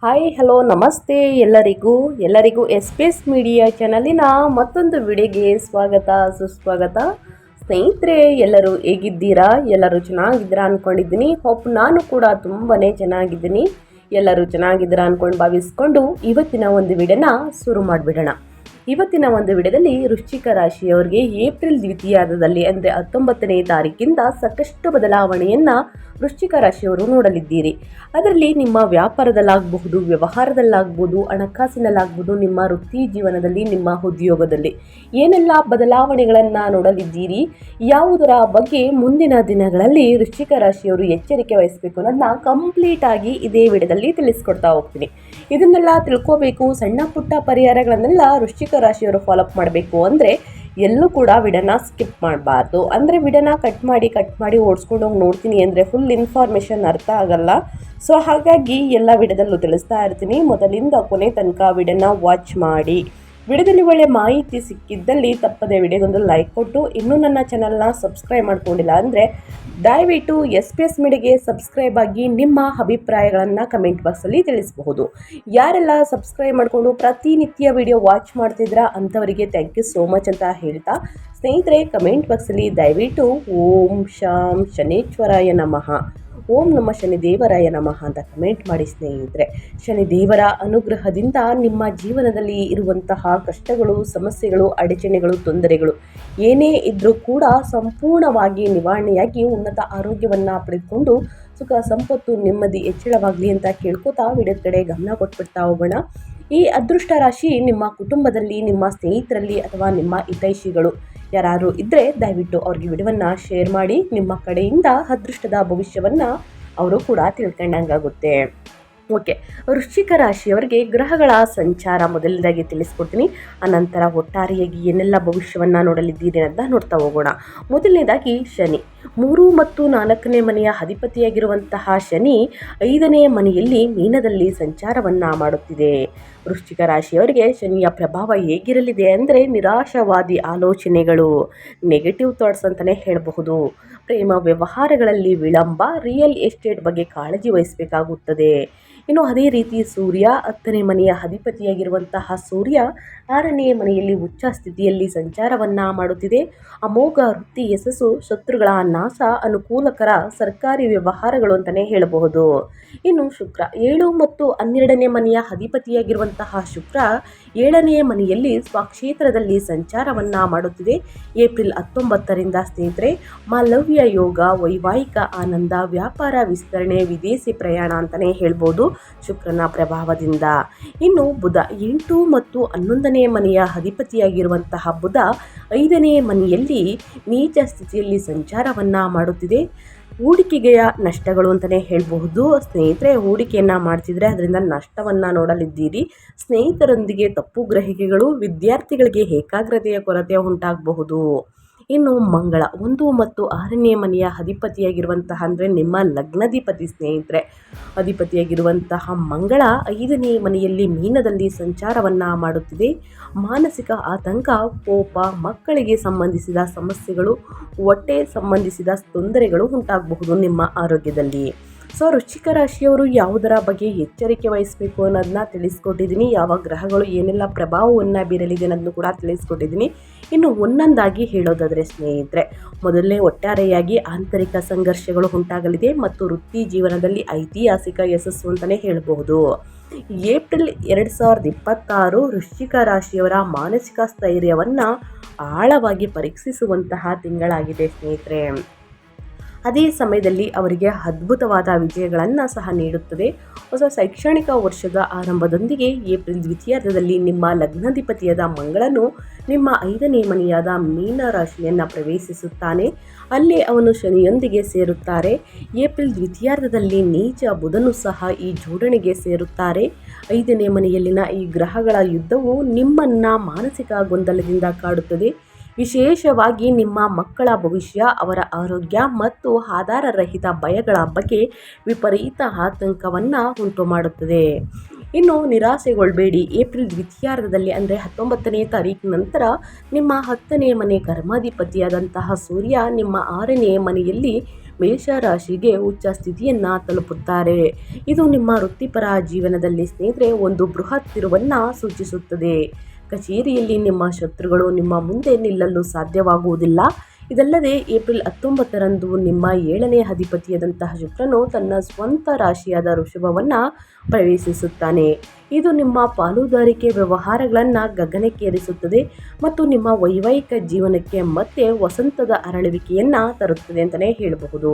Hi hello ನಮಸ್ತೆ ಎಲ್ಲರಿಗೂ S P S media ಚಾನಲಿನ ಮತ್ತೊಂದು ವಿಡಿಯೋಗೆ ಸ್ವಾಗತ ಸುಸ್ವಾಗತ. ಸ್ನೇಹಿತರೆ, ಎಲ್ಲರೂ ಹೇಗಿದ್ದೀರಾ? ಎಲ್ಲರೂ ಚೆನ್ನಾಗಿದ್ದೀರಾ ಅಂದ್ಕೊಂಡಿದ್ದೀನಿ. ಹೋಪ್ ನಾನು ಕೂಡ ತುಂಬಾ ಚೆನ್ನಾಗಿದ್ದೀನಿ. ಎಲ್ಲರೂ ಚೆನ್ನಾಗಿದ್ದೀರಾ ಅಂದ್ಕೊಂಡು ಭಾವಿಸ್ಕೊಂಡು ಇವತ್ತಿನ ಒಂದು ವಿಡಿಯೋನ ಶುರು ಮಾಡಿಬಿಡೋಣ. ಇವತ್ತಿನ ಒಂದು ವಿಡಿಯೋದಲ್ಲಿ ವೃಶ್ಚಿಕ ರಾಶಿಯವರಿಗೆ ಏಪ್ರಿಲ್ ದ್ವಿತೀಯಾರ್ಧದಲ್ಲಿ ಅಂದರೆ 19ನೇ ತಾರೀಕಿಂದ ಸಾಕಷ್ಟು ಬದಲಾವಣೆಯನ್ನು ವೃಶ್ಚಿಕ ರಾಶಿಯವರು ನೋಡಲಿದ್ದೀರಿ. ಅದರಲ್ಲಿ ನಿಮ್ಮ ವ್ಯಾಪಾರದಲ್ಲಾಗಬಹುದು, ವ್ಯವಹಾರದಲ್ಲಾಗ್ಬೋದು, ಹಣಕಾಸಿನಲ್ಲಾಗ್ಬೋದು, ನಿಮ್ಮ ವೃತ್ತಿ ಜೀವನದಲ್ಲಿ, ನಿಮ್ಮ ಉದ್ಯೋಗದಲ್ಲಿ ಏನೆಲ್ಲ ಬದಲಾವಣೆಗಳನ್ನು ನೋಡಲಿದ್ದೀರಿ, ಯಾವುದರ ಬಗ್ಗೆ ಮುಂದಿನ ದಿನಗಳಲ್ಲಿ ವೃಶ್ಚಿಕ ರಾಶಿಯವರು ಎಚ್ಚರಿಕೆ ವಹಿಸಬೇಕು ಅನ್ನೋದನ್ನ ಕಂಪ್ಲೀಟಾಗಿ ಇದೇ ವಿಡಿಯೋದಲ್ಲಿ ತಿಳಿಸ್ಕೊಡ್ತಾ ಹೋಗ್ತೀನಿ. ಇದನ್ನೆಲ್ಲ ತಿಳ್ಕೋಬೇಕು, ಸಣ್ಣ ಪುಟ್ಟ ಪರಿಹಾರಗಳನ್ನೆಲ್ಲ ವೃಶ್ಚಿಕ ರಾಶಿಯವರು ಫಾಲೋಅಪ್ ಮಾಡಬೇಕು ಅಂದರೆ ಎಲ್ಲೂ ಕೂಡ ವಿಡಿಯೋನ ಸ್ಕಿಪ್ ಮಾಡಬಾರ್ದು. ಅಂದರೆ ವಿಡಿಯೋನ ಕಟ್ ಮಾಡಿ ಓಡಿಸ್ಕೊಂಡು ಹೋಗಿ ನೋಡ್ತೀನಿ ಅಂದರೆ ಫುಲ್ ಇನ್ಫಾರ್ಮೇಷನ್ ಅರ್ಥ ಆಗಲ್ಲ. ಸೊ ಹಾಗಾಗಿ ಎಲ್ಲ ವಿಡಿಯೋದಲ್ಲೂ ತಿಳಿಸ್ತಾ ಇರ್ತೀನಿ. ಮೊದಲಿಂದ ಕೊನೆ ತನಕ ವಿಡಿಯೋನ ವಾಚ್ ಮಾಡಿ. ವಿಡಿಯೋದಲ್ಲಿ ಒಳ್ಳೆ ಮಾಹಿತಿ ಸಿಕ್ಕಿದ್ದಲ್ಲಿ ತಪ್ಪದೆ ವಿಡಿಯೋಗೊಂದು ಲೈಕ್ ಕೊಟ್ಟು, ಇನ್ನೂ ನನ್ನ ಚಾನಲ್ನ ಸಬ್ಸ್ಕ್ರೈಬ್ ಮಾಡ್ಕೊಂಡಿಲ್ಲ ಅಂದರೆ ದಯವಿಟ್ಟು ಎಸ್ ಪಿ ಎಸ್ ಮೀಡಿಯಾಗೆ ಸಬ್ಸ್ಕ್ರೈಬ್ ಆಗಿ ನಿಮ್ಮ ಅಭಿಪ್ರಾಯಗಳನ್ನು ಕಮೆಂಟ್ ಬಾಕ್ಸಲ್ಲಿ ತಿಳಿಸಬಹುದು. ಯಾರೆಲ್ಲ ಸಬ್ಸ್ಕ್ರೈಬ್ ಮಾಡಿಕೊಂಡು ಪ್ರತಿನಿತ್ಯ ವಿಡಿಯೋ ವಾಚ್ ಮಾಡ್ತಿದ್ರಾ ಅಂಥವರಿಗೆ ಥ್ಯಾಂಕ್ ಯು ಸೋ ಮಚ್ ಅಂತ ಹೇಳ್ತಾ, ಸ್ನೇಹಿತರೆ ಕಮೆಂಟ್ ಬಾಕ್ಸಲ್ಲಿ ದಯವಿಟ್ಟು ಓಂ ಶಾಂ ಶನೇಶ್ವರಾಯ ನಮಃ, ಓಂ ನಮ ಶನಿದೇವರಾಯ ನಮಃ ಅಂತ ಕಮೆಂಟ್ ಮಾಡಿ ಸ್ನೇಹಿತರೆ. ಶನಿದೇವರ ಅನುಗ್ರಹದಿಂದ ನಿಮ್ಮ ಜೀವನದಲ್ಲಿ ಇರುವಂತಹ ಕಷ್ಟಗಳು, ಸಮಸ್ಯೆಗಳು, ಅಡಚಣೆಗಳು, ತೊಂದರೆಗಳು ಏನೇ ಇದ್ದರೂ ಕೂಡ ಸಂಪೂರ್ಣವಾಗಿ ನಿವಾರಣೆಯಾಗಿ ಉನ್ನತ ಆರೋಗ್ಯವನ್ನು ಪಡೆದುಕೊಂಡು ಸುಖ ಸಂಪತ್ತು ನೆಮ್ಮದಿ ಹೆಚ್ಚಳವಾಗಲಿ ಅಂತ ಕೇಳ್ಕೊತಾ ವಿಡಿಯೋದ ಕಡೆ ಗಮನ ಕೊಟ್ಬಿಡ್ತಾ ಹೋಗೋಣ. ಈ ಅದೃಷ್ಟ ರಾಶಿ ನಿಮ್ಮ ಕುಟುಂಬದಲ್ಲಿ, ನಿಮ್ಮ ಸ್ನೇಹಿತರಲ್ಲಿ ಅಥವಾ ನಿಮ್ಮ ಹಿತೈಷಿಗಳು ಯಾರು ಇದ್ದರೆ ದಯವಿಟ್ಟು ಅವ್ರಿಗೆ ವಿಡಿಯೋವನ್ನು ಶೇರ್ ಮಾಡಿ. ನಿಮ್ಮ ಕಡೆಯಿಂದ ಅದೃಷ್ಟದ ಭವಿಷ್ಯವನ್ನು ಅವರು ಕೂಡ ತಿಳ್ಕೊಂಡಂಗಾಗುತ್ತೆ. ಓಕೆ, ವೃಶ್ಚಿಕ ರಾಶಿಯವರಿಗೆ ಗ್ರಹಗಳ ಸಂಚಾರ ಮೊದಲನೇದಾಗಿ ತಿಳಿಸ್ಕೊಡ್ತೀನಿ. ಅನಂತರ ಒಟ್ಟಾರೆಯಾಗಿ ಏನೆಲ್ಲ ಭವಿಷ್ಯವನ್ನು ನೋಡಲಿದ್ದೀರಿ ಅಂತ ನೋಡ್ತಾ ಹೋಗೋಣ. ಮೊದಲನೇದಾಗಿ ಶನಿ 3 ಮತ್ತು 4ನೇ ಮನೆಯ ಅಧಿಪತಿಯಾಗಿರುವಂತಹ ಶನಿ 5ನೇ ಮನೆಯಲ್ಲಿ ಮೀನದಲ್ಲಿ ಸಂಚಾರವನ್ನು ಮಾಡುತ್ತಿದೆ. ವೃಶ್ಚಿಕ ರಾಶಿಯವರಿಗೆ ಶನಿಯ ಪ್ರಭಾವ ಹೇಗಿರಲಿದೆ ಅಂದರೆ ನಿರಾಶಾವಾದಿ ಆಲೋಚನೆಗಳು, ನೆಗೆಟಿವ್ ಥಾಟ್ಸ್ ಅಂತಲೇ ಹೇಳಬಹುದು. ಪ್ರೇಮ ವ್ಯವಹಾರಗಳಲ್ಲಿ ವಿಳಂಬ, ರಿಯಲ್ ಎಸ್ಟೇಟ್ ಬಗ್ಗೆ ಕಾಳಜಿ ವಹಿಸಬೇಕಾಗುತ್ತದೆ. ಇನ್ನು ಅದೇ ರೀತಿ ಸೂರ್ಯ 10ನೇ ಮನೆಯ ಅಧಿಪತಿಯಾಗಿರುವಂತಹ ಸೂರ್ಯ 6ನೇ ಮನೆಯಲ್ಲಿ ಉಚ್ಚ ಸ್ಥಿತಿಯಲ್ಲಿ ಸಂಚಾರವನ್ನು ಮಾಡುತ್ತಿದೆ. ಅಮೋಘ ವೃತ್ತಿ ಯಶಸ್ಸು, ಶತ್ರುಗಳ ನಾಶ, ಅನುಕೂಲಕರ ಸರ್ಕಾರಿ ವ್ಯವಹಾರಗಳು ಅಂತಲೇ ಹೇಳಬಹುದು. ಇನ್ನು ಶುಕ್ರ 7 ಮತ್ತು 12ನೇ ಮನೆಯ ಅಧಿಪತಿಯಾಗಿರುವಂತಹ ಶುಕ್ರ 7ನೇ ಮನೆಯಲ್ಲಿ ಸ್ವಕ್ಷೇತ್ರದಲ್ಲಿ ಸಂಚಾರವನ್ನು ಮಾಡುತ್ತಿದೆ. ಏಪ್ರಿಲ್ 19ರಿಂದ ಸ್ನೇಹಿತರೆ ಮಾಲವ್ಯ ಯೋಗ, ವೈವಾಹಿಕ ಆನಂದ, ವ್ಯಾಪಾರ ವಿಸ್ತರಣೆ, ವಿದೇಶಿ ಪ್ರಯಾಣ ಅಂತಲೇ ಹೇಳ್ಬೋದು ಶುಕ್ರನ ಪ್ರಭಾವದಿಂದ. ಇನ್ನು ಬುಧ 8 ಮತ್ತು 11ನೇ ಮನೆಯ ಅಧಿಪತಿಯಾಗಿರುವಂತಹ ಬುಧ 5ನೇ ಮನೆಯಲ್ಲಿ ನೀಚ ಸ್ಥಿತಿಯಲ್ಲಿ ಸಂಚಾರವನ್ನು ಮಾಡುತ್ತಿದೆ. ಹೂಡಿಕೆಗೆಯ ನಷ್ಟಗಳು ಅಂತಲೇ ಹೇಳಬಹುದು ಸ್ನೇಹಿತರೆ. ಹೂಡಿಕೆಯನ್ನು ಮಾಡ್ತಿದ್ರೆ ಅದರಿಂದ ನಷ್ಟವನ್ನು ನೋಡಲಿದ್ದೀರಿ. ಸ್ನೇಹಿತರೊಂದಿಗೆ ತಪ್ಪು ಗ್ರಹಿಕೆಗಳು, ವಿದ್ಯಾರ್ಥಿಗಳಿಗೆ ಏಕಾಗ್ರತೆಯ ಕೊರತೆ ಉಂಟಾಗಬಹುದು. ಇನ್ನು ಮಂಗಳ 1 ಮತ್ತು 6ನೇ ಮನೆಯ ಅಧಿಪತಿಯಾಗಿರುವಂತಹ ಅಂದರೆ ನಿಮ್ಮ ಲಗ್ನಾಧಿಪತಿ ಸ್ನೇಹಿತರೆ ಅಧಿಪತಿಯಾಗಿರುವಂತಹ ಮಂಗಳ 5ನೇ ಮನೆಯಲ್ಲಿ ಮೀನದಲ್ಲಿ ಸಂಚಾರವನ್ನು ಮಾಡುತ್ತಿದೆ. ಮಾನಸಿಕ ಆತಂಕ, ಕೋಪ, ಮಕ್ಕಳಿಗೆ ಸಂಬಂಧಿಸಿದ ಸಮಸ್ಯೆಗಳು, ಹೊಟ್ಟೆ ಸಂಬಂಧಿಸಿದ ತೊಂದರೆಗಳು ಉಂಟಾಗಬಹುದು ನಿಮ್ಮ ಆರೋಗ್ಯದಲ್ಲಿ. ಸೊ ವೃಶ್ಚಿಕ ರಾಶಿಯವರು ಯಾವುದರ ಬಗ್ಗೆ ಎಚ್ಚರಿಕೆ ವಹಿಸಬೇಕು ಅನ್ನೋದನ್ನ ತಿಳಿಸ್ಕೊಟ್ಟಿದ್ದೀನಿ. ಯಾವ ಗ್ರಹಗಳು ಏನೆಲ್ಲ ಪ್ರಭಾವವನ್ನು ಬೀರಲಿದೆ ಅನ್ನೋದನ್ನು ಕೂಡ ತಿಳಿಸ್ಕೊಟ್ಟಿದ್ದೀನಿ. ಇನ್ನು ಒಂದೊಂದಾಗಿ ಹೇಳೋದಾದರೆ ಸ್ನೇಹಿತರೆ, ಮೊದಲನೇ ಒಟ್ಟಾರೆಯಾಗಿ ಆಂತರಿಕ ಸಂಘರ್ಷಗಳು ಉಂಟಾಗಲಿದೆ ಮತ್ತು ವೃತ್ತಿ ಜೀವನದಲ್ಲಿ ಐತಿಹಾಸಿಕ ಯಶಸ್ಸು ಅಂತಲೇ ಹೇಳಬಹುದು. ಏಪ್ರಿಲ್ 2026 ವೃಶ್ಚಿಕ ರಾಶಿಯವರ ಮಾನಸಿಕ ಸ್ಥೈರ್ಯವನ್ನು ಆಳವಾಗಿ ಪರೀಕ್ಷಿಸುವಂತಹ ತಿಂಗಳಾಗಿದೆ ಸ್ನೇಹಿತರೆ. ಅದೇ ಸಮಯದಲ್ಲಿ ಅವರಿಗೆ ಅದ್ಭುತವಾದ ವಿಜಯಗಳನ್ನು ಸಹ ನೀಡುತ್ತದೆ. ಹೊಸ ಶೈಕ್ಷಣಿಕ ವರ್ಷದ ಆರಂಭದೊಂದಿಗೆ ಏಪ್ರಿಲ್ ದ್ವಿತೀಯಾರ್ಧದಲ್ಲಿ ನಿಮ್ಮ ಲಗ್ನಾಧಿಪತಿಯಾದ ಮಂಗಳನು ನಿಮ್ಮ 5ನೇ ಮನೆಯಾದ ಮೀನ ರಾಶಿಯನ್ನು ಪ್ರವೇಶಿಸುತ್ತಾನೆ. ಅಲ್ಲೇ ಅವನು ಶನಿಯೊಂದಿಗೆ ಸೇರುತ್ತಾರೆ. ಏಪ್ರಿಲ್ ದ್ವಿತೀಯಾರ್ಧದಲ್ಲಿ ನೀಚ ಬುಧನು ಸಹ ಈ ಜೋಡಣೆಗೆ ಸೇರುತ್ತಾರೆ. 5ನೇ ಮನೆಯಲ್ಲಿನ ಈ ಗ್ರಹಗಳ ಯುದ್ಧವು ನಿಮ್ಮನ್ನು ಮಾನಸಿಕ ಗೊಂದಲದಿಂದ ಕಾಡುತ್ತದೆ. ವಿಶೇಷವಾಗಿ ನಿಮ್ಮ ಮಕ್ಕಳ ಭವಿಷ್ಯ, ಅವರ ಆರೋಗ್ಯ ಮತ್ತು ಆಧಾರರಹಿತ ಭಯಗಳ ಬಗ್ಗೆ ವಿಪರೀತ ಆತಂಕವನ್ನು ಉಂಟು ಮಾಡುತ್ತದೆ. ಇನ್ನು ನಿರಾಸೆಗೊಳ್ಳಬೇಡಿ. ಏಪ್ರಿಲ್ ದ್ವಿತೀಯಾರ್ಧದಲ್ಲಿ ಅಂದರೆ 19ನೇ ತಾರೀಕು ನಂತರ ನಿಮ್ಮ 10ನೇ ಮನೆ ಕರ್ಮಾಧಿಪತಿಯಾದಂತಹ ಸೂರ್ಯ ನಿಮ್ಮ 6ನೇ ಮನೆಯಲ್ಲಿ ಮೇಷರಾಶಿಗೆ ಉಚ್ಚ ಸ್ಥಿತಿಯನ್ನು ತಲುಪುತ್ತಾರೆ. ಇದು ನಿಮ್ಮ ವೃತ್ತಿಪರ ಜೀವನದಲ್ಲಿ ಸ್ನೇಹಿತರೆ ಒಂದು ಬೃಹತ್ ತಿರುವನ್ನು ಸೂಚಿಸುತ್ತದೆ. ಕಚೇರಿಯಲ್ಲಿ ನಿಮ್ಮ ಶತ್ರುಗಳು ನಿಮ್ಮ ಮುಂದೆ ನಿಲ್ಲಲು ಸಾಧ್ಯವಾಗುವುದಿಲ್ಲ. ಇದಲ್ಲದೆ ಏಪ್ರಿಲ್ 19ರಂದು ನಿಮ್ಮ 7ನೇ ಅಧಿಪತಿಯಾದಂತಹ ಶುಕ್ರನು ತನ್ನ ಸ್ವಂತ ರಾಶಿಯಾದ ವೃಷಭವನ್ನು ಪ್ರವೇಶಿಸುತ್ತಾನೆ. ಇದು ನಿಮ್ಮ ಪಾಲುದಾರಿಕೆ ವ್ಯವಹಾರಗಳನ್ನು ಗಗನಕ್ಕೇರಿಸುತ್ತದೆ ಮತ್ತು ನಿಮ್ಮ ವೈವಾಹಿಕ ಜೀವನಕ್ಕೆ ಮತ್ತೆ ವಸಂತದ ಅರಳುವಿಕೆಯನ್ನು ತರುತ್ತದೆ ಅಂತಲೇ ಹೇಳಬಹುದು.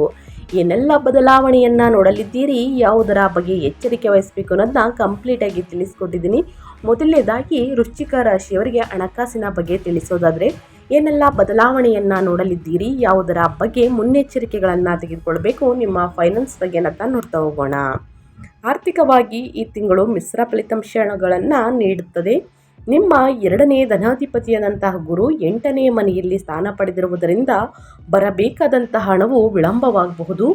ಏನೆಲ್ಲ ಬದಲಾವಣೆಯನ್ನು ನೋಡಲಿದ್ದೀರಿ, ಯಾವುದರ ಬಗ್ಗೆ ಎಚ್ಚರಿಕೆ ವಹಿಸಬೇಕು ಅನ್ನೋದನ್ನ ಕಂಪ್ಲೀಟಾಗಿ ತಿಳಿಸ್ಕೊಟ್ಟಿದ್ದೀನಿ. ಮೊದಲನೇದಾಗಿ ವೃಶ್ಚಿಕ ರಾಶಿಯವರಿಗೆ ಹಣಕಾಸಿನ ಬಗ್ಗೆ ತಿಳಿಸೋದಾದರೆ ಏನೆಲ್ಲ ಬದಲಾವಣೆಯನ್ನು ನೋಡಲಿದ್ದೀರಿ, ಯಾವುದರ ಬಗ್ಗೆ ಮುನ್ನೆಚ್ಚರಿಕೆಗಳನ್ನು ತೆಗೆದುಕೊಳ್ಬೇಕು, ನಿಮ್ಮ ಫೈನಾನ್ಸ್ ಬಗ್ಗೆ ಅಂತ ನೋಡ್ತಾ ಹೋಗೋಣ. ಆರ್ಥಿಕವಾಗಿ ಈ ತಿಂಗಳು ಮಿಶ್ರ ಫಲಿತಾಂಶಗಳನ್ನು ನೀಡುತ್ತದೆ. ನಿಮ್ಮ 2ನೇ ಧನಾಧಿಪತಿಯಾದಂತಹ ಗುರು 8ನೇ ಮನೆಯಲ್ಲಿ ಸ್ಥಾನ ಪಡೆದಿರುವುದರಿಂದ ಬರಬೇಕಾದಂತಹ ಹಣವು ವಿಳಂಬವಾಗಬಹುದು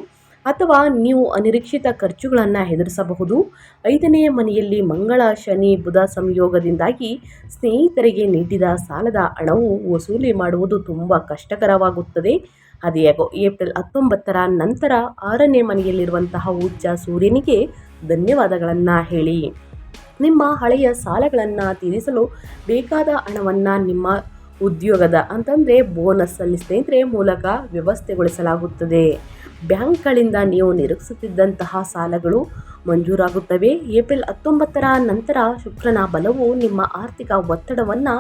ಅಥವಾ ನೀವು ಅನಿರೀಕ್ಷಿತ ಖರ್ಚುಗಳನ್ನು ಎದುರಿಸಬಹುದು. 5ನೇ ಮನೆಯಲ್ಲಿ ಮಂಗಳ ಶನಿ ಬುಧ ಸಂಯೋಗದಿಂದಾಗಿ ಸ್ನೇಹಿತರಿಗೆ ನೀಡಿದ ಸಾಲದ ಹಣವು ವಸೂಲಿ ಮಾಡುವುದು ತುಂಬ ಕಷ್ಟಕರವಾಗುತ್ತದೆ. ಅದೇಗೋ ಏಪ್ರಿಲ್ 19ರ ನಂತರ 6ನೇ ಮನೆಯಲ್ಲಿರುವಂತಹ ಉಚ್ಚ ಸೂರ್ಯನಿಗೆ ಧನ್ಯವಾದಗಳನ್ನು ಹೇಳಿ. ನಿಮ್ಮ ಹಳೆಯ ಸಾಲಗಳನ್ನು ತೀರಿಸಲು ಬೇಕಾದ ಹಣವನ್ನು ನಿಮ್ಮ ಉದ್ಯೋಗದ ಅಂತಂದರೆ ಬೋನಸ್ಸಲ್ಲಿ ಸ್ನೇಹಿತರೆ ಮೂಲಕ ವ್ಯವಸ್ಥೆಗೊಳಿಸಲಾಗುತ್ತದೆ. ಬ್ಯಾಂಕ್ಗಳಿಂದ ನೀವು ನಿರೀಕ್ಷಿಸುತ್ತಿದ್ದಂತಹ ಸಾಲಗಳು ಮಂಜೂರಾಗುತ್ತವೆ. ಏಪ್ರಿಲ್ 19ರ ನಂತರ ಶುಕ್ರನ ಬಲವು ನಿಮ್ಮ ಆರ್ಥಿಕ ಒತ್ತಡವನ್ನು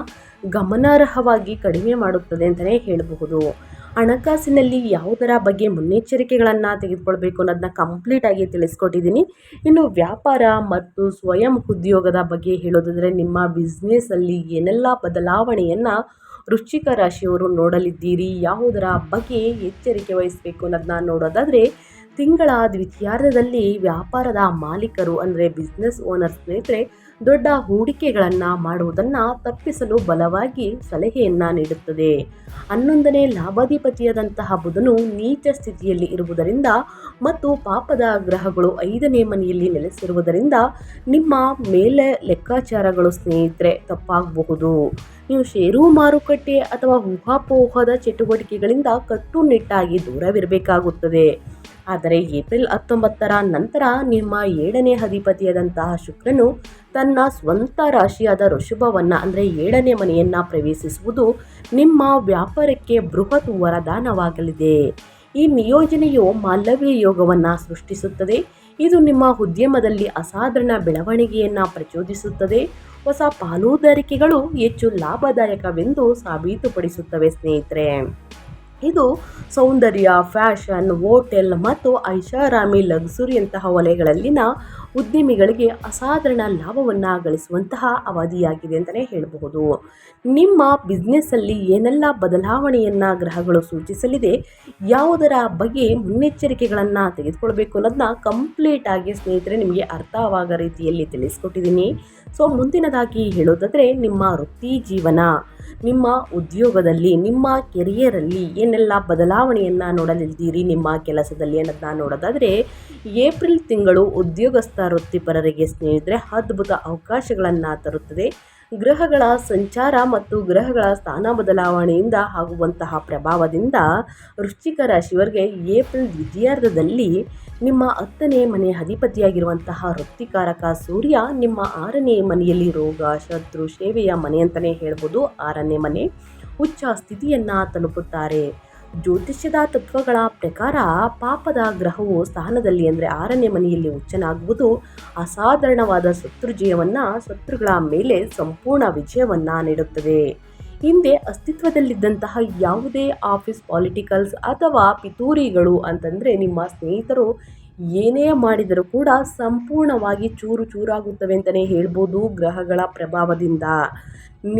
ಗಮನಾರ್ಹವಾಗಿ ಕಡಿಮೆ ಮಾಡುತ್ತದೆ ಅಂತಲೇ ಹೇಳಬಹುದು. ಹಣಕಾಸಿನಲ್ಲಿ ಯಾವುದರ ಬಗ್ಗೆ ಮುನ್ನೆಚ್ಚರಿಕೆಗಳನ್ನು ತೆಗೆದುಕೊಳ್ಬೇಕು ಅನ್ನೋದನ್ನ ಕಂಪ್ಲೀಟಾಗಿ ತಿಳಿಸ್ಕೊಟ್ಟಿದ್ದೀನಿ. ಇನ್ನು ವ್ಯಾಪಾರ ಮತ್ತು ಸ್ವಯಂ ಉದ್ಯೋಗದ ಬಗ್ಗೆ ಹೇಳೋದಾದರೆ ನಿಮ್ಮ ಬಿಸ್ನೆಸ್ಸಲ್ಲಿ ಏನೆಲ್ಲ ಬದಲಾವಣೆಯನ್ನು ವೃಶ್ಚಿಕ ರಾಶಿಯವರು ನೋಡಲಿದ್ದೀರಿ, ಯಾವುದರ ಬಗ್ಗೆ ಎಚ್ಚರಿಕೆ ವಹಿಸಬೇಕು ಅನ್ನೋದನ್ನ ನೋಡೋದಾದರೆ ತಿಂಗಳ ದ್ವಿತೀಯಾರ್ಧದಲ್ಲಿ ವ್ಯಾಪಾರದ ಮಾಲೀಕರು ಅಂದರೆ ಬಿಸ್ನೆಸ್ ಓನರ್ ಸ್ನೇಹಿತರೆ ದೊಡ್ಡ ಹೂಡಿಕೆಗಳನ್ನು ಮಾಡುವುದನ್ನು ತಪ್ಪಿಸಲು ಬಲವಾಗಿ ಸಲಹೆಯನ್ನು ನೀಡುತ್ತದೆ. 11ನೇ ಲಾಭಾಧಿಪತಿಯಾದಂತಹ ಬುಧನು ನೀಚ ಸ್ಥಿತಿಯಲ್ಲಿ ಇರುವುದರಿಂದ ಮತ್ತು ಪಾಪದ ಗ್ರಹಗಳು 5ನೇ ಮನೆಯಲ್ಲಿ ನೆಲೆಸಿರುವುದರಿಂದ ನಿಮ್ಮ ಮೇಲೆ ಲೆಕ್ಕಾಚಾರಗಳು ಸ್ನೇಹಿತರೆ ತಪ್ಪಾಗಬಹುದು. ನೀವು ಷೇರು ಮಾರುಕಟ್ಟೆ ಅಥವಾ ಊಹಾಪೋಹದ ಚಟುವಟಿಕೆಗಳಿಂದ ಕಟ್ಟುನಿಟ್ಟಾಗಿ ದೂರವಿರಬೇಕಾಗುತ್ತದೆ. ಆದರೆ ಏಪ್ರಿಲ್ 19ರ ನಂತರ ನಿಮ್ಮ 7ನೇ ಅಧಿಪತಿಯಾದಂತಹ ಶುಕ್ರನು ತನ್ನ ಸ್ವಂತ ರಾಶಿಯಾದ ವೃಷಭವನ್ನು ಅಂದರೆ 7ನೇ ಮನೆಯನ್ನು ಪ್ರವೇಶಿಸುವುದು ನಿಮ್ಮ ವ್ಯಾಪಾರಕ್ಕೆ ಬೃಹತ್ ವರದಾನವಾಗಲಿದೆ. ಈ ನಿಯೋಜನೆಯು ಮಾಲವ್ಯ ಯೋಗವನ್ನು ಸೃಷ್ಟಿಸುತ್ತದೆ. ಇದು ನಿಮ್ಮ ಉದ್ಯಮದಲ್ಲಿ ಅಸಾಧಾರಣ ಬೆಳವಣಿಗೆಯನ್ನು ಪ್ರಚೋದಿಸುತ್ತದೆ. ಹೊಸ ಪಾಲುದಾರಿಕೆಗಳು ಹೆಚ್ಚು ಲಾಭದಾಯಕವೆಂದು ಸಾಬೀತುಪಡಿಸುತ್ತವೆ ಸ್ನೇಹಿತರೆ. ಇದು ಸೌಂದರ್ಯ, ಫ್ಯಾಷನ್, ಹೋಟೆಲ್ ಮತ್ತು ಐಷಾರಾಮಿ ಲಕ್ಸುರಿಯಂತಹ ವಲಯಗಳಲ್ಲಿನ ಉದ್ಯಮಿಗಳಿಗೆ ಅಸಾಧಾರಣ ಲಾಭವನ್ನು ಗಳಿಸುವಂತಹ ಅವಧಿಯಾಗಿದೆ ಅಂತಲೇ ಹೇಳಬಹುದು. ನಿಮ್ಮ ಬಿಸ್ನೆಸ್ಸಲ್ಲಿ ಏನೆಲ್ಲ ಬದಲಾವಣೆಯನ್ನು ಗ್ರಹಗಳು ಸೂಚಿಸಲಿದೆ, ಯಾವುದರ ಬಗ್ಗೆ ಮುನ್ನೆಚ್ಚರಿಕೆಗಳನ್ನು ತೆಗೆದುಕೊಳ್ಬೇಕು ಅನ್ನೋದನ್ನ ಕಂಪ್ಲೀಟಾಗಿ ಸ್ನೇಹಿತರೆ ನಿಮಗೆ ಅರ್ಥವಾಗೋ ರೀತಿಯಲ್ಲಿ ತಿಳಿಸ್ಕೊಟ್ಟಿದ್ದೀನಿ. ಸೊ ಮುಂದಿನದಾಗಿ ಹೇಳೋದಾದರೆ ನಿಮ್ಮ ವೃತ್ತಿ ಜೀವನ, ನಿಮ್ಮ ಉದ್ಯೋಗದಲ್ಲಿ, ನಿಮ್ಮ ಕೆರಿಯರಲ್ಲಿ ಏನೆಲ್ಲ ಬದಲಾವಣೆಯನ್ನು ನೋಡಲಿದ್ದೀರಿ ನಿಮ್ಮ ಕೆಲಸದಲ್ಲಿ ಅನ್ನೋದನ್ನ ನೋಡೋದಾದರೆ ಏಪ್ರಿಲ್ ತಿಂಗಳು ಉದ್ಯೋಗಸ್ಥ ವೃತ್ತಿಪರರಿಗೆ ಸ್ನೇಹಿತರೆ ಅದ್ಭುತ ಅವಕಾಶಗಳನ್ನು ತರುತ್ತದೆ. ಗ್ರಹಗಳ ಸಂಚಾರ ಮತ್ತು ಗ್ರಹಗಳ ಸ್ಥಾನ ಬದಲಾವಣೆಯಿಂದ ಆಗುವಂತಹ ಪ್ರಭಾವದಿಂದ ವೃಶ್ಚಿಕ ರಾಶಿಯವರಿಗೆ ಏಪ್ರಿಲ್ ದ್ವಿತೀಯಾರ್ಧದಲ್ಲಿ ನಿಮ್ಮ 10ನೇ ಮನೆ ಅಧಿಪತಿಯಾಗಿರುವಂತಹ ವೃತ್ತಿಕಾರಕ ಸೂರ್ಯ ನಿಮ್ಮ 6ನೇ ಮನೆಯಲ್ಲಿ ರೋಗ, ಶತ್ರು, ಸೇವೆಯ ಮನೆ ಅಂತಲೇ ಹೇಳ್ಬೋದು 6ನೇ ಮನೆ ಉಚ್ಚ ಸ್ಥಿತಿಯನ್ನು ತಲುಪುತ್ತಾರೆ. ಜ್ಯೋತಿಷ್ಯದ ತತ್ವಗಳ ಪ್ರಕಾರ ಪಾಪದ ಗ್ರಹವು ಸ್ಥಾನದಲ್ಲಿ ಅಂದರೆ 6ನೇ ಮನೆಯಲ್ಲಿ ಉಚ್ಚನಾಗುವುದು ಅಸಾಧಾರಣವಾದ ಶತ್ರುಗಳ ಮೇಲೆ ಸಂಪೂರ್ಣ ವಿಜಯವನ್ನು ನೀಡುತ್ತದೆ. ಹಿಂದೆ ಅಸ್ತಿತ್ವದಲ್ಲಿದ್ದಂತಹ ಯಾವುದೇ ಆಫೀಸ್ ಪಾಲಿಟಿಕಲ್ಸ್ ಅಥವಾ ಪಿತೂರಿಗಳು ಅಂತಂದರೆ ನಿಮ್ಮ ಸ್ನೇಹಿತರು ಏನೇ ಮಾಡಿದರೂ ಕೂಡ ಸಂಪೂರ್ಣವಾಗಿ ಚೂರು ಚೂರಾಗುತ್ತವೆ ಅಂತಲೇ ಹೇಳ್ಬೋದು. ಗ್ರಹಗಳ ಪ್ರಭಾವದಿಂದ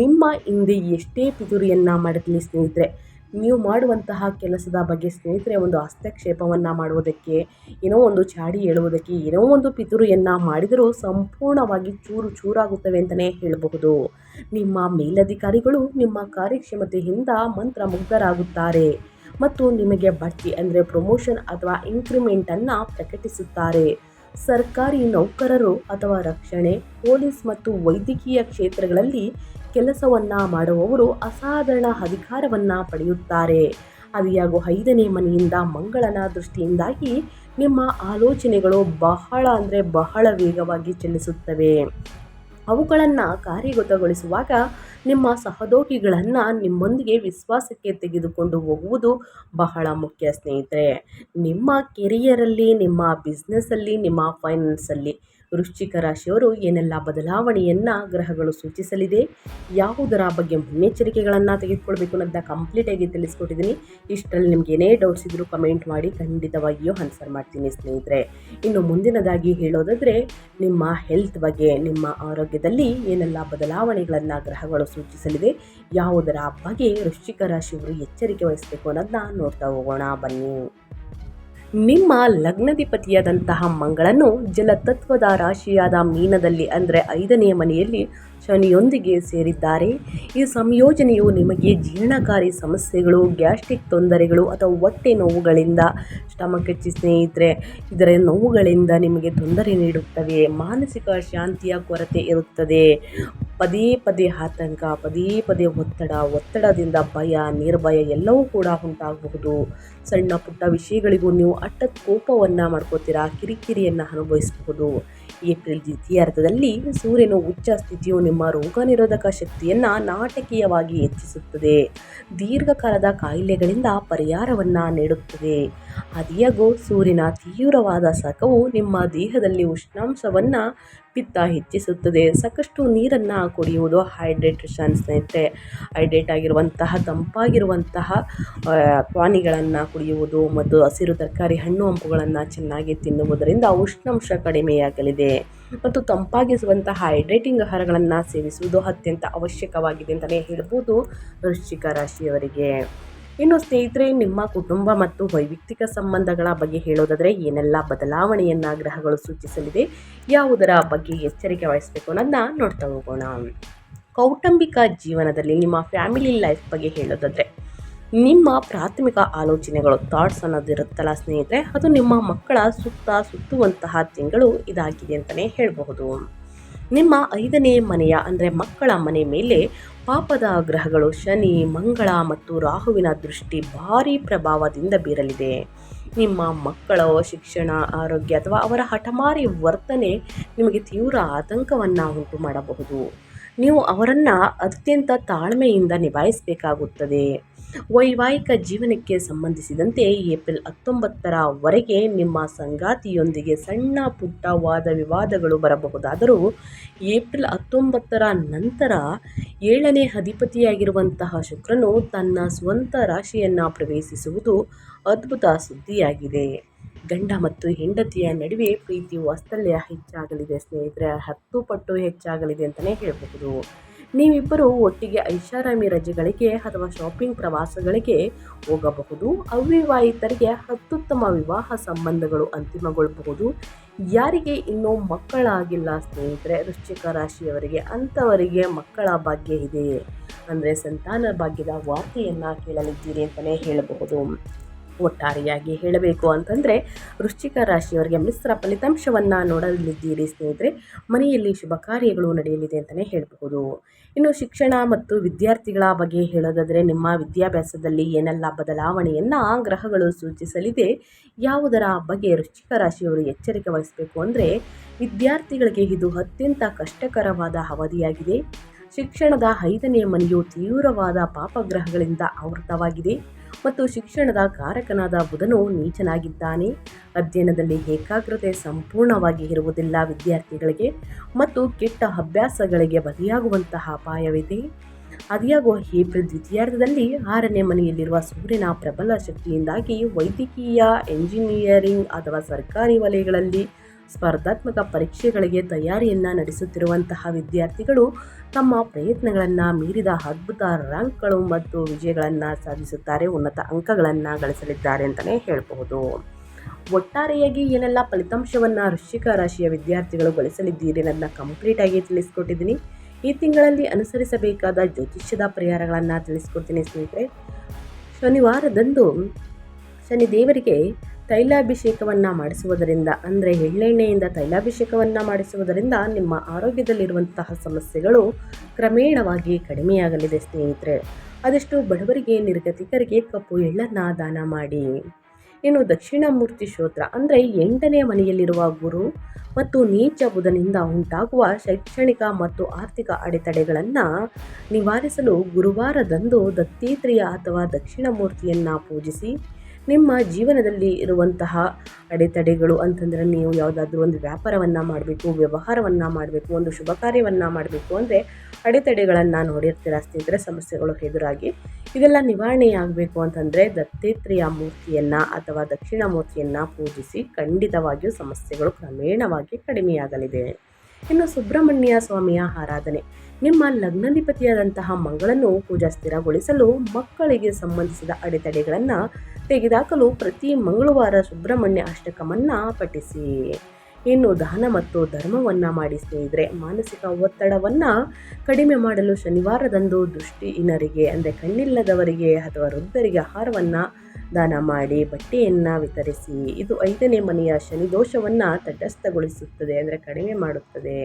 ನಿಮ್ಮ ಹಿಂದೆ ಎಷ್ಟೇ ಪಿತೂರಿಯನ್ನು ಮಾಡಿರಲಿ ಸ್ನೇಹಿತರೆ, ನೀವು ಮಾಡುವಂತಹ ಕೆಲಸದ ಬಗ್ಗೆ ಸ್ನೇಹಿತರೆ ಒಂದು ಹಸ್ತಕ್ಷೇಪವನ್ನು ಮಾಡುವುದಕ್ಕೆ, ಏನೋ ಒಂದು ಚಾಡಿ ಹೇಳುವುದಕ್ಕೆ, ಏನೋ ಒಂದು ಪಿತೂರಿಯನ್ನು ಮಾಡಿದರೂ ಸಂಪೂರ್ಣವಾಗಿ ಚೂರು ಚೂರಾಗುತ್ತವೆ ಅಂತಲೇ ಹೇಳಬಹುದು. ನಿಮ್ಮ ಮೇಲಧಿಕಾರಿಗಳು ನಿಮ್ಮ ಕಾರ್ಯಕ್ಷಮತೆಯಿಂದ ಮಂತ್ರಮುಗ್ಧರಾಗುತ್ತಾರೆ ಮತ್ತು ನಿಮಗೆ ಬಡ್ತಿ ಅಂದರೆ ಪ್ರಮೋಷನ್ ಅಥವಾ ಇನ್ಕ್ರಿಮೆಂಟನ್ನು ಪ್ರಕಟಿಸುತ್ತಾರೆ. ಸರ್ಕಾರಿ ನೌಕರರು ಅಥವಾ ರಕ್ಷಣೆ, ಪೊಲೀಸ್ ಮತ್ತು ವೈದ್ಯಕೀಯ ಕ್ಷೇತ್ರಗಳಲ್ಲಿ ಕೆಲಸವನ್ನು ಮಾಡುವವರು ಅಸಾಧಾರಣ ಅಧಿಕಾರವನ್ನು ಪಡೆಯುತ್ತಾರೆ. ಅದಿಯಾಗೋ 5ನೇ ಮನೆಯಿಂದ ಮಂಗಳನ ದೃಷ್ಟಿಯಿಂದಾಗಿ ನಿಮ್ಮ ಆಲೋಚನೆಗಳು ಬಹಳ ವೇಗವಾಗಿ ಚಲಿಸುತ್ತವೆ. ಅವುಗಳನ್ನು ಕಾರ್ಯಗತಗೊಳಿಸುವಾಗ ನಿಮ್ಮ ಸಹೋದ್ಯೋಗಿಗಳನ್ನು ನಿಮ್ಮೊಂದಿಗೆ ವಿಶ್ವಾಸಕ್ಕೆ ತೆಗೆದುಕೊಂಡು ಹೋಗುವುದು ಬಹಳ ಮುಖ್ಯ ಸ್ನೇಹಿತರೆ. ನಿಮ್ಮ ಕೆರಿಯರಲ್ಲಿ, ನಿಮ್ಮ ಬಿಸ್ನೆಸ್ಸಲ್ಲಿ, ನಿಮ್ಮ ಫೈನಾನ್ಸಲ್ಲಿ ವೃಶ್ಚಿಕ ರಾಶಿಯವರು ಏನೆಲ್ಲ ಬದಲಾವಣೆಯನ್ನು ಗ್ರಹಗಳು ಸೂಚಿಸಲಿದೆ, ಯಾವುದರ ಬಗ್ಗೆ ಮುನ್ನೆಚ್ಚರಿಕೆಗಳನ್ನು ತೆಗೆದುಕೊಳ್ಬೇಕು ಅನ್ನೋದನ್ನ ಕಂಪ್ಲೀಟಾಗಿ ತಿಳಿಸ್ಕೊಟ್ಟಿದ್ದೀನಿ. ಇಷ್ಟರಲ್ಲಿ ನಿಮ್ಗೆ ಏನೇ ಡೌಟ್ಸ್ ಇದ್ದರೂ ಕಮೆಂಟ್ ಮಾಡಿ, ಖಂಡಿತವಾಗಿಯೂ ಆನ್ಸರ್ ಮಾಡ್ತೀನಿ ಸ್ನೇಹಿತರೆ. ಇನ್ನು ಮುಂದಿನದಾಗಿ ಹೇಳೋದಾದರೆ, ನಿಮ್ಮ ಹೆಲ್ತ್ ಬಗ್ಗೆ, ನಿಮ್ಮ ಆರೋಗ್ಯದಲ್ಲಿ ಏನೆಲ್ಲ ಬದಲಾವಣೆಗಳನ್ನು ಗ್ರಹಗಳು ಸೂಚಿಸಲಿದೆ, ಯಾವುದರ ಬಗ್ಗೆ ವೃಶ್ಚಿಕ ರಾಶಿಯವರು ಎಚ್ಚರಿಕೆ ವಹಿಸಬೇಕು ಅನ್ನೋದನ್ನ ನೋಡ್ತಾ ಹೋಗೋಣ ಬನ್ನಿ. ನಿಮ್ಮ ಲಗ್ನಾಧಿಪತಿಯಾದಂತಹ ಮಂಗಳನು ಜಲತತ್ವದ ರಾಶಿಯಾದ ಮೀನದಲ್ಲಿ ಅಂದರೆ 5ನೇ ಮನೆಯಲ್ಲಿ ಶನಿಯೊಂದಿಗೆ ಸೇರಿದ್ದಾರೆ. ಈ ಸಂಯೋಜನೆಯು ನಿಮಗೆ ಜೀರ್ಣಕಾರಿ ಸಮಸ್ಯೆಗಳು, ಗ್ಯಾಸ್ಟ್ರಿಕ್ ತೊಂದರೆಗಳು ಅಥವಾ ಹೊಟ್ಟೆ ನೋವುಗಳಿಂದ, ಸ್ಟಮಕ್ ಅಚ್ಚಿ ಸ್ನೇಹಿತರೆ, ಇದರ ನೋವುಗಳಿಂದ ನಿಮಗೆ ತೊಂದರೆ ನೀಡುತ್ತವೆ. ಮಾನಸಿಕ ಶಾಂತಿಯ ಕೊರತೆ ಇರುತ್ತದೆ. ಪದೇ ಪದೇ ಆತಂಕ, ಪದೇ ಒತ್ತಡದಿಂದ ಭಯ, ನಿರ್ಭಯ ಎಲ್ಲವೂ ಕೂಡ ಉಂಟಾಗಬಹುದು. ಸಣ್ಣ ಪುಟ್ಟ ವಿಷಯಗಳಿಗೂ ನೀವು ಕೋಪವನ್ನು ಮಾಡ್ಕೋತೀರಾ, ಕಿರಿಕಿರಿಯನ್ನು ಅನುಭವಿಸಬಹುದು. ಏಪ್ರಿಲ್ ದ್ವಿತೀಯಾರ್ಧದಲ್ಲಿ ಸೂರ್ಯನ ಉಚ್ಚ ಸ್ಥಿತಿಯು ನಿಮ್ಮ ರೋಗ ನಿರೋಧಕ ಶಕ್ತಿಯನ್ನು ನಾಟಕೀಯವಾಗಿ ಹೆಚ್ಚಿಸುತ್ತದೆ. ದೀರ್ಘಕಾಲದ ಕಾಯಿಲೆಗಳಿಂದ ಪರಿಹಾರವನ್ನು ನೀಡುತ್ತದೆ. ಆದಾಗ್ಯೂ ಸೂರ್ಯನ ತೀವ್ರವಾದ ಶಾಖವು ನಿಮ್ಮ ದೇಹದಲ್ಲಿ ಉಷ್ಣಾಂಶವನ್ನು ಪಿತ್ತ ಹೆಚ್ಚಿಸುತ್ತದೆ. ಸಾಕಷ್ಟು ನೀರನ್ನು ಕುಡಿಯುವುದು, ಹೈಡ್ರೇಟೇಷನ್ ಸ್ನೇಹಿತರೆ, ಹೈಡ್ರೇಟ್ ಆಗಿರುವಂತಹ ತಂಪಾಗಿರುವಂತಹ ಪಾನೀಯಗಳನ್ನು ಕುಡಿಯುವುದು ಮತ್ತು ಹಸಿರು ತರಕಾರಿ, ಹಣ್ಣು ಹಂಪುಗಳನ್ನು ಚೆನ್ನಾಗಿ ತಿನ್ನುವುದರಿಂದ ಉಷ್ಣಾಂಶ ಕಡಿಮೆಯಾಗಲಿದೆ. ಮತ್ತು ತಂಪಾಗಿಸುವಂತಹ ಹೈಡ್ರೇಟಿಂಗ್ ಆಹಾರಗಳನ್ನು ಸೇವಿಸುವುದು ಅತ್ಯಂತ ಅವಶ್ಯಕವಾಗಿದೆ ಅಂತಲೇ ಹೇಳ್ಬೋದು ವೃಶ್ಚಿಕ ರಾಶಿಯವರಿಗೆ. ಇನ್ನು ಸ್ನೇಹಿತರೆ, ನಿಮ್ಮ ಕುಟುಂಬ ಮತ್ತು ವೈಯಕ್ತಿಕ ಸಂಬಂಧಗಳ ಬಗ್ಗೆ ಹೇಳೋದಾದರೆ ಏನೆಲ್ಲ ಬದಲಾವಣೆಯನ್ನು ಗ್ರಹಗಳು ಸೂಚಿಸಲಿದೆ, ಯಾವುದರ ಬಗ್ಗೆ ಎಚ್ಚರಿಕೆ ವಹಿಸಬೇಕು ಅನ್ನೋದನ್ನ ನೋಡ್ತಾ ಹೋಗೋಣ. ಕೌಟುಂಬಿಕ ಜೀವನದಲ್ಲಿ ನಿಮ್ಮ ಫ್ಯಾಮಿಲಿ ಲೈಫ್ ಬಗ್ಗೆ ಹೇಳೋದಾದರೆ, ನಿಮ್ಮ ಪ್ರಾಥಮಿಕ ಆಲೋಚನೆಗಳು, ಥಾಟ್ಸ್ ಅನ್ನೋದಿರುತ್ತಲ್ಲ ಸ್ನೇಹಿತರೆ, ಅದು ನಿಮ್ಮ ಮಕ್ಕಳ ಸುತ್ತುವಂತಹ ತಿಂಗಳು ಇದಾಗಿದೆ ಅಂತಲೇ ಹೇಳಬಹುದು. ನಿಮ್ಮ 5ನೇ ಮನೆಯ ಅಂದರೆ ಮಕ್ಕಳ ಮನೆ ಮೇಲೆ ಪಾಪದ ಗ್ರಹಗಳು ಶನಿ, ಮಂಗಳ ಮತ್ತು ರಾಹುವಿನ ದೃಷ್ಟಿ ಭಾರೀ ಪ್ರಭಾವದಿಂದ ಬೀರಲಿದೆ. ನಿಮ್ಮ ಮಕ್ಕಳ ಶಿಕ್ಷಣ, ಆರೋಗ್ಯ ಅಥವಾ ಅವರ ಹಠಮಾರಿ ವರ್ತನೆ ನಿಮಗೆ ತೀವ್ರ ಆತಂಕವನ್ನು ಉಂಟು ಮಾಡಬಹುದು. ನೀವು ಅವರನ್ನು ಅತ್ಯಂತ ತಾಳ್ಮೆಯಿಂದ ನಿಭಾಯಿಸಬೇಕಾಗುತ್ತದೆ. ವೈವಾಹಿಕ ಜೀವನಕ್ಕೆ ಸಂಬಂಧಿಸಿದಂತೆ ಏಪ್ರಿಲ್ 19ವರೆಗೆ ನಿಮ್ಮ ಸಂಗಾತಿಯೊಂದಿಗೆ ಸಣ್ಣ ಪುಟ್ಟ ವಾದ ವಿವಾದಗಳು ಬರಬಹುದಾದರೂ ಏಪ್ರಿಲ್ 19ರ ನಂತರ 7ನೇ ಅಧಿಪತಿಯಾಗಿರುವಂತಹ ಶುಕ್ರನು ತನ್ನ ಸ್ವಂತ ರಾಶಿಯನ್ನು ಪ್ರವೇಶಿಸುವುದು ಅದ್ಭುತ ಸುದ್ದಿಯಾಗಿದೆ. ಗಂಡ ಮತ್ತು ಹೆಂಡತಿಯ ನಡುವೆ ಪ್ರೀತಿ ವಾತ್ಸಲ್ಯ ಹೆಚ್ಚಾಗಲಿದೆ ಸ್ನೇಹಿತರೆ, 10 ಪಟ್ಟು ಹೆಚ್ಚಾಗಲಿದೆ ಅಂತಲೇ ಹೇಳಬಹುದು. ನೀವಿಬ್ಬರು ಒಟ್ಟಿಗೆ ಐಷಾರಾಮಿ ರಜೆಗಳಿಗೆ ಅಥವಾ ಶಾಪಿಂಗ್ ಪ್ರವಾಸಗಳಿಗೆ ಹೋಗಬಹುದು. ಅವಿವಾಹಿತರಿಗೆ ಅತ್ಯುತ್ತಮ ವಿವಾಹ ಸಂಬಂಧಗಳು ಅಂತಿಮಗೊಳ್ಳಬಹುದು. ಯಾರಿಗೆ ಇನ್ನೂ ಮಕ್ಕಳಾಗಿಲ್ಲ ಸ್ನೇಹಿತರೆ ವೃಶ್ಚಿಕ ರಾಶಿಯವರಿಗೆ, ಅಂಥವರಿಗೆ ಮಕ್ಕಳ ಭಾಗ್ಯ ಇದೆ, ಅಂದರೆ ಸಂತಾನ ಭಾಗ್ಯದ ವಾರ್ತೆಯನ್ನು ಕೇಳಲಿದ್ದೀರಿ ಅಂತಲೇ ಹೇಳಬಹುದು. ಒಟ್ಟಾರೆಯಾಗಿ ಹೇಳಬೇಕು ಅಂತಂದರೆ ವೃಶ್ಚಿಕ ರಾಶಿಯವರಿಗೆ ಮಿಶ್ರ ಫಲಿತಾಂಶವನ್ನು ನೋಡಲಿದ್ದೀರಿ ಸ್ನೇಹಿತರೆ. ಮನೆಯಲ್ಲಿ ಶುಭ ಕಾರ್ಯಗಳು ನಡೆಯಲಿದೆ ಅಂತಲೇ ಹೇಳಬಹುದು. ಇನ್ನು ಶಿಕ್ಷಣ ಮತ್ತು ವಿದ್ಯಾರ್ಥಿಗಳ ಬಗ್ಗೆ ಹೇಳೋದಾದರೆ, ನಿಮ್ಮ ವಿದ್ಯಾಭ್ಯಾಸದಲ್ಲಿ ಏನೆಲ್ಲ ಬದಲಾವಣೆಯನ್ನು ಗ್ರಹಗಳು ಸೂಚಿಸಲಿದೆ, ಯಾವುದರ ಬಗ್ಗೆ ವೃಶ್ಚಿಕ ರಾಶಿಯವರು ಎಚ್ಚರಿಕೆ ವಹಿಸಬೇಕು ಅಂದರೆ, ವಿದ್ಯಾರ್ಥಿಗಳಿಗೆ ಇದು ಅತ್ಯಂತ ಕಷ್ಟಕರವಾದ ಅವಧಿಯಾಗಿದೆ. ಶಿಕ್ಷಣದ 5ನೇ ಮನೆಯು ತೀವ್ರವಾದ ಪಾಪಗ್ರಹಗಳಿಂದ ಆವೃತವಾಗಿದೆ ಮತ್ತು ಶಿಕ್ಷಣದ ಕಾರಕನಾದ ಬುಧನು ನೀಚನಾಗಿದ್ದಾನೆ. ಅಧ್ಯಯನದಲ್ಲಿ ಏಕಾಗ್ರತೆ ಸಂಪೂರ್ಣವಾಗಿ ಇರುವುದಿಲ್ಲ ವಿದ್ಯಾರ್ಥಿಗಳಿಗೆ ಮತ್ತು ಕೆಟ್ಟ ಅಭ್ಯಾಸಗಳಿಗೆ ಬಲಿಯಾಗುವಂತಹ ಅಪಾಯವಿದೆ. ಆದಾಗ್ಯೂ ಏಪ್ರಿಲ್ ದ್ವಿತೀಯಾರ್ಧದಲ್ಲಿ 6ನೇ ಮನೆಯಲ್ಲಿರುವ ಸೂರ್ಯನ ಪ್ರಬಲ ಶಕ್ತಿಯಿಂದಾಗಿ ವೈದ್ಯಕೀಯ, ಎಂಜಿನಿಯರಿಂಗ್ ಅಥವಾ ಸರ್ಕಾರಿ ವಲಯಗಳಲ್ಲಿ ಸ್ಪರ್ಧಾತ್ಮಕ ಪರೀಕ್ಷೆಗಳಿಗೆ ತಯಾರಿಯನ್ನು ನಡೆಸುತ್ತಿರುವಂತಹ ವಿದ್ಯಾರ್ಥಿಗಳು ತಮ್ಮ ಪ್ರಯತ್ನಗಳನ್ನು ಮೀರಿದ ಅದ್ಭುತ ರ್ಯಾಂಕ್ಗಳು ಮತ್ತು ವಿಜಯಗಳನ್ನು ಸಾಧಿಸುತ್ತಾರೆ, ಉನ್ನತ ಅಂಕಗಳನ್ನು ಗಳಿಸಲಿದ್ದಾರೆ ಅಂತಲೇ ಹೇಳಬಹುದು. ಒಟ್ಟಾರೆಯಾಗಿ ಏನೆಲ್ಲ ಫಲಿತಾಂಶವನ್ನು ವೃಶ್ಚಿಕ ರಾಶಿಯ ವಿದ್ಯಾರ್ಥಿಗಳು ಗಳಿಸಲಿದ್ದೀರಿ ಅನ್ನೋದನ್ನ ಕಂಪ್ಲೀಟಾಗಿ ತಿಳಿಸ್ಕೊಟ್ಟಿದ್ದೀನಿ. ಈ ತಿಂಗಳಲ್ಲಿ ಅನುಸರಿಸಬೇಕಾದ ಜ್ಯೋತಿಷ್ಯದ ಪರಿಹಾರಗಳನ್ನು ತಿಳಿಸ್ಕೊಡ್ತೀನಿ ಸ್ನೇಹಿತರೆ. ಶನಿವಾರದಂದು ಶನಿದೇವರಿಗೆ ತೈಲಾಭಿಷೇಕವನ್ನು ಮಾಡಿಸುವುದರಿಂದ, ಅಂದರೆ ಎಳ್ಳೆಣ್ಣೆಯಿಂದ ತೈಲಾಭಿಷೇಕವನ್ನು ಮಾಡಿಸುವುದರಿಂದ ನಿಮ್ಮ ಆರೋಗ್ಯದಲ್ಲಿರುವಂತಹ ಸಮಸ್ಯೆಗಳು ಕ್ರಮೇಣವಾಗಿ ಕಡಿಮೆಯಾಗಲಿದೆ ಸ್ನೇಹಿತರೆ. ಆದಷ್ಟು ಬಡವರಿಗೆ ನಿರ್ಗತಿಕರಿಗೆ ಕಪ್ಪು ಎಳ್ಳನ್ನು ದಾನ ಮಾಡಿ. ಇನ್ನು ದಕ್ಷಿಣಾಮೂರ್ತಿ ಸ್ತೋತ್ರ ಅಂದರೆ 8ನೇ ಮನೆಯಲ್ಲಿರುವ ಗುರು ಮತ್ತು ನೀಚ ಬುಧನಿಂದ ಉಂಟಾಗುವ ಶೈಕ್ಷಣಿಕ ಮತ್ತು ಆರ್ಥಿಕ ಅಡೆತಡೆಗಳನ್ನು ನಿವಾರಿಸಲು ಗುರುವಾರದಂದು ದತ್ತಾತ್ರೇಯ ಅಥವಾ ದಕ್ಷಿಣಾಮೂರ್ತಿಯನ್ನು ಪೂಜಿಸಿ. ನಿಮ್ಮ ಜೀವನದಲ್ಲಿ ಇರುವಂತಹ ಅಡೆತಡೆಗಳು ಅಂತಂದರೆ, ನೀವು ಯಾವುದಾದ್ರೂ ಒಂದು ವ್ಯಾಪಾರವನ್ನು ಮಾಡಬೇಕು, ವ್ಯವಹಾರವನ್ನು ಮಾಡಬೇಕು, ಒಂದು ಶುಭ ಕಾರ್ಯವನ್ನು ಮಾಡಬೇಕು ಅಂದರೆ ಅಡೆತಡೆಗಳನ್ನು ನೋಡಿರ್ತೀರ ಸ್ನೇಹಿತರೆ, ಸಮಸ್ಯೆಗಳು ಎದುರಾಗಿ. ಇದೆಲ್ಲ ನಿವಾರಣೆ ಆಗಬೇಕು ಅಂತಂದರೆ ದತ್ತಾತ್ರೇಯ ಮೂರ್ತಿಯನ್ನು ಅಥವಾ ದಕ್ಷಿಣ ಮೂರ್ತಿಯನ್ನು ಪೂಜಿಸಿ. ಖಂಡಿತವಾಗಿಯೂ ಸಮಸ್ಯೆಗಳು ಕ್ರಮೇಣವಾಗಿ ಕಡಿಮೆಯಾಗಲಿದೆ. ಇನ್ನು ಸುಬ್ರಹ್ಮಣ್ಯ ಸ್ವಾಮಿಯ ಆರಾಧನೆ. ನಿಮ್ಮ ಲಗ್ನಾಧಿಪತಿಯಾದಂತಹ ಮಂಗಳನ್ನು ಪೂಜಾ ಸ್ಥಿರಗೊಳಿಸಲು, ಮಕ್ಕಳಿಗೆ ಸಂಬಂಧಿಸಿದ ಅಡೆತಡೆಗಳನ್ನು ತೆಗೆದುಹಾಕಲು ಪ್ರತಿ ಮಂಗಳವಾರ ಸುಬ್ರಹ್ಮಣ್ಯ ಅಷ್ಟಕವನ್ನು ಪಠಿಸಿ. ಇನ್ನು ದಾನ ಮತ್ತು ಧರ್ಮವನ್ನು ಮಾಡಿ ಸ್ನೇಹಿತರೆ. ಮಾನಸಿಕ ಒತ್ತಡವನ್ನು ಕಡಿಮೆ ಮಾಡಲು ಶನಿವಾರದಂದು ದೃಷ್ಟಿಹೀನರಿಗೆ ಅಂದರೆ ಕಣ್ಣಿಲ್ಲದವರಿಗೆ ಅಥವಾ ವೃದ್ಧರಿಗೆ ಆಹಾರವನ್ನು ದಾನ ಮಾಡಿ, ಬಟ್ಟೆಯನ್ನು ವಿತರಿಸಿ. ಇದು 5ನೇ ಮನೆಯ ಶನಿ ದೋಷವನ್ನು ತಟಸ್ಥಗೊಳಿಸುತ್ತದೆ ಅಂದರೆ ಕಡಿಮೆ ಮಾಡುತ್ತದೆ.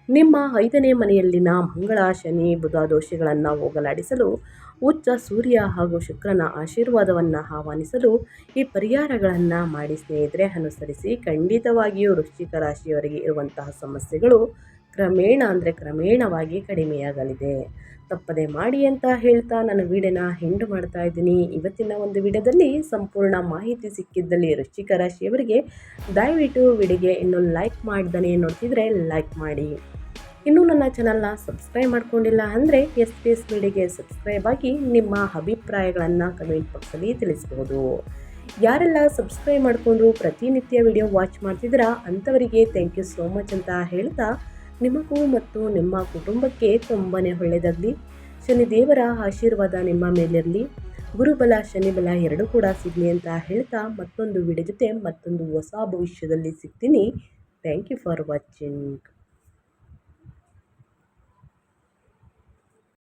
ನಿಮ್ಮ 5ನೇ ಮನೆಯಲ್ಲಿನ ಮಂಗಳ, ಶನಿ, ಬುಧ ದೋಷಗಳನ್ನು ಹೋಗಲಾಡಿಸಲು, ಉಚ್ಚ ಸೂರ್ಯ ಹಾಗೂ ಶುಕ್ರನ ಆಶೀರ್ವಾದವನ್ನು ಆಹ್ವಾನಿಸಲು ಈ ಪರಿಹಾರಗಳನ್ನು ಮಾಡಿ ಸ್ನೇಹಿತರೆ, ಅನುಸರಿಸಿ. ಖಂಡಿತವಾಗಿಯೂ ವೃಶ್ಚಿಕ ರಾಶಿಯವರಿಗೆ ಇರುವಂತಹ ಸಮಸ್ಯೆಗಳು ಕ್ರಮೇಣವಾಗಿ ಕಡಿಮೆಯಾಗಲಿದೆ. ತಪ್ಪದೆ ಮಾಡಿ ಅಂತ ಹೇಳ್ತಾ ನನ್ನ ವಿಡಿಯೋನ ಎಂಡ್ ಮಾಡ್ತಾ ಇದ್ದೀನಿ. ಇವತ್ತಿನ ಒಂದು ವಿಡಿಯೋದಲ್ಲಿ ಸಂಪೂರ್ಣ ಮಾಹಿತಿ ಸಿಕ್ಕಿದ್ದಲ್ಲಿ ವೃಶ್ಚಿಕ ರಾಶಿಯವರಿಗೆ ದಯವಿಟ್ಟು ವಿಡಿಯೋಗೆ ಇನ್ನೂ ಲೈಕ್ ಮಾಡ್ದೇ ನೋಡ್ತಿದ್ರೆ ಲೈಕ್ ಮಾಡಿ. ಇನ್ನೂ ನನ್ನ ಚಾನಲ್ನ ಸಬ್ಸ್ಕ್ರೈಬ್ ಮಾಡ್ಕೊಂಡಿಲ್ಲ ಅಂದರೆ SPS ಮೀಡಿಯಾಗೆ ಸಬ್ಸ್ಕ್ರೈಬ್ ಆಗಿ ನಿಮ್ಮ ಅಭಿಪ್ರಾಯಗಳನ್ನು ಕಮೆಂಟ್ ಬಾಕ್ಸಲ್ಲಿ ತಿಳಿಸ್ಬೋದು. ಯಾರೆಲ್ಲ ಸಬ್ಸ್ಕ್ರೈಬ್ ಮಾಡಿಕೊಂಡು ಪ್ರತಿನಿತ್ಯ ವಿಡಿಯೋ ವಾಚ್ ಮಾಡ್ತಿದ್ದೀರಾ ಅಂಥವರಿಗೆ ಥ್ಯಾಂಕ್ ಯು ಸೋ ಮಚ್ ಅಂತ ಹೇಳ್ತಾ, ನಿಮಗೂ ಮತ್ತು ನಿಮ್ಮ ಕುಟುಂಬಕ್ಕೆ ತುಂಬಾ ಒಳ್ಳೆಯದಾಗಲಿ. ಶನಿದೇವರ ಆಶೀರ್ವಾದ ನಿಮ್ಮ ಮೇಲಿರಲಿ. ಗುರುಬಲ ಶನಿಬಲ ಎರಡೂ ಕೂಡ ಸಿಗಲಿ ಅಂತ ಹೇಳ್ತಾ, ಮತ್ತೊಂದು ವಿಡಿಯೋ ಜೊತೆ ಮತ್ತೊಂದು ಹೊಸ ಭವಿಷ್ಯದಲ್ಲಿ ಸಿಗ್ತೀನಿ. Thank you for watching.